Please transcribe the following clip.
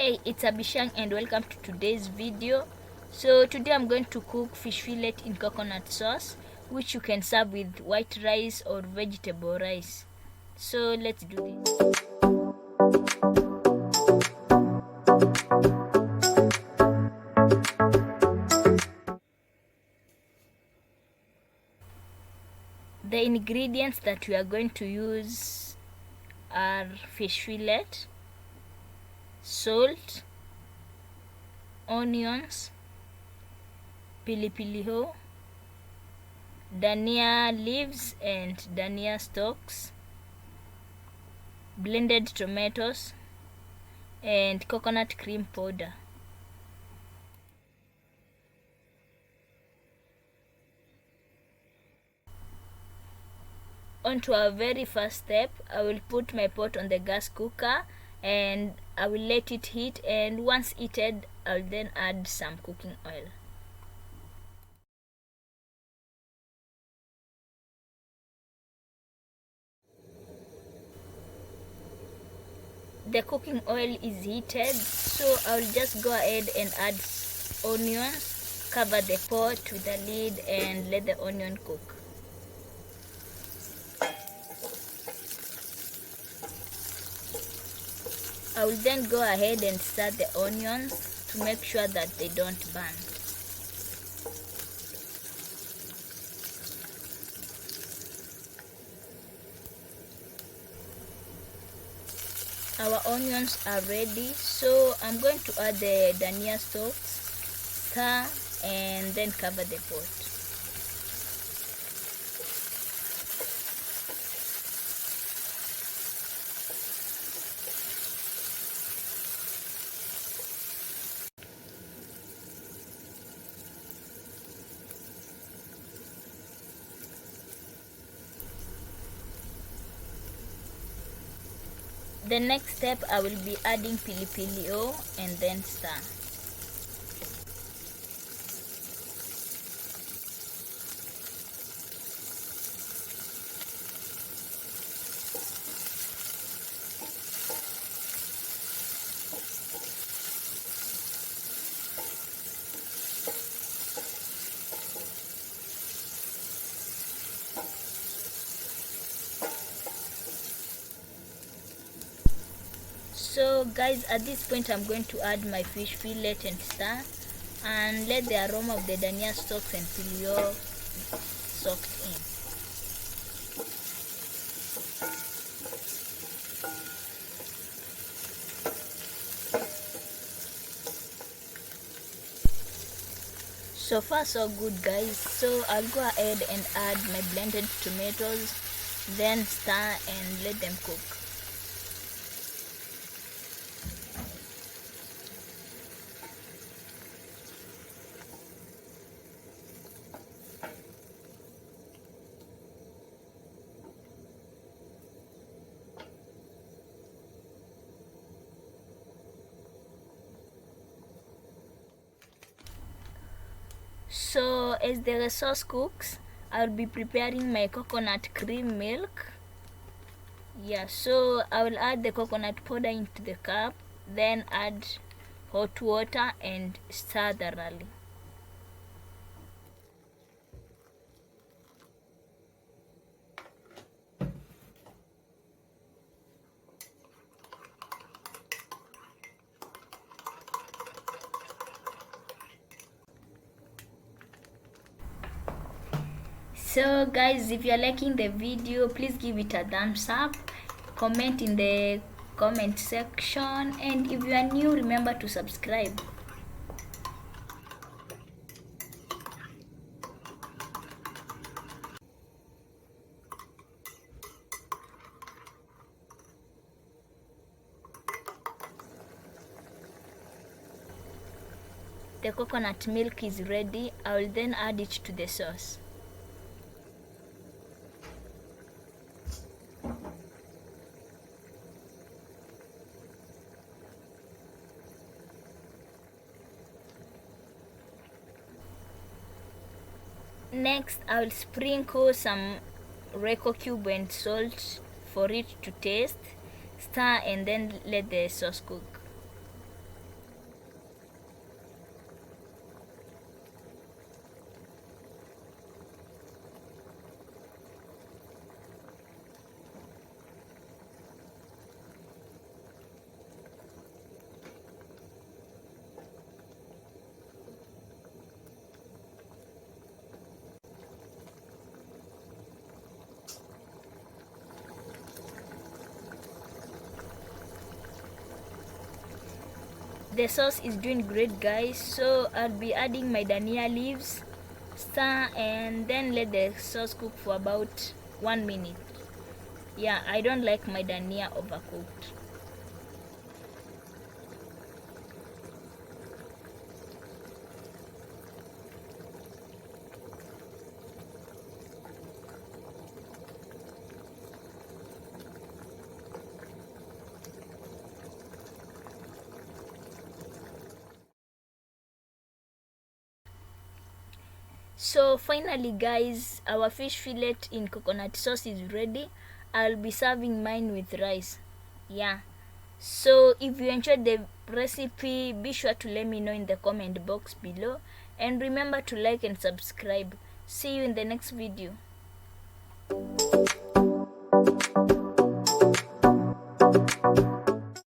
Hey, it's Abishang and welcome to today's video. So today I'm going to cook fish fillet in coconut sauce, which you can serve with white rice or vegetable rice. So let's do this. The ingredients that we are going to use are fish fillet, salt, onions, pili ho, dhania leaves and dhania stalks, blended tomatoes, and coconut cream powder. On to our very first step, I will put my pot on the gas cooker and I will let it heat, and once heated I'll then add some cooking oil. The cooking oil is heated, so I'll just go ahead and add onions, cover the pot with a lid and let the onion cook. I will then go ahead and stir the onions to make sure that they don't burn. Our onions are ready, so I'm going to add the dhania stalks, stir, and then cover the pot. The next step, I will be adding pili ho and then stir. So guys, at this point I'm going to add my fish fillet and stir and let the aroma of the dhania stalks and pili ho soak in. So far so good guys, so I'll go ahead and add my blended tomatoes, then stir and let them cook. So as the sauce cooks, I'll be preparing my coconut cream milk. So I will add the coconut powder into the cup, then add hot water and stir thoroughly. So guys, if you're liking the video, please give it a thumbs up, comment in the comment section, and if you are new, remember to subscribe. The coconut milk is ready. I will then add it to the sauce. Next, I will sprinkle some royco cube and salt for it to taste. Stir and then let the sauce cook. The sauce is doing great, guys. So I'll be adding my dhania leaves, stir, and then let the sauce cook for about 1 minute. Yeah, I don't like my dhania overcooked. So finally, guys, our fish fillet in coconut sauce is ready. I'll be serving mine with rice. Yeah. So if you enjoyed the recipe, be sure to let me know in the comment box below, and remember to like and subscribe. See you in the next video.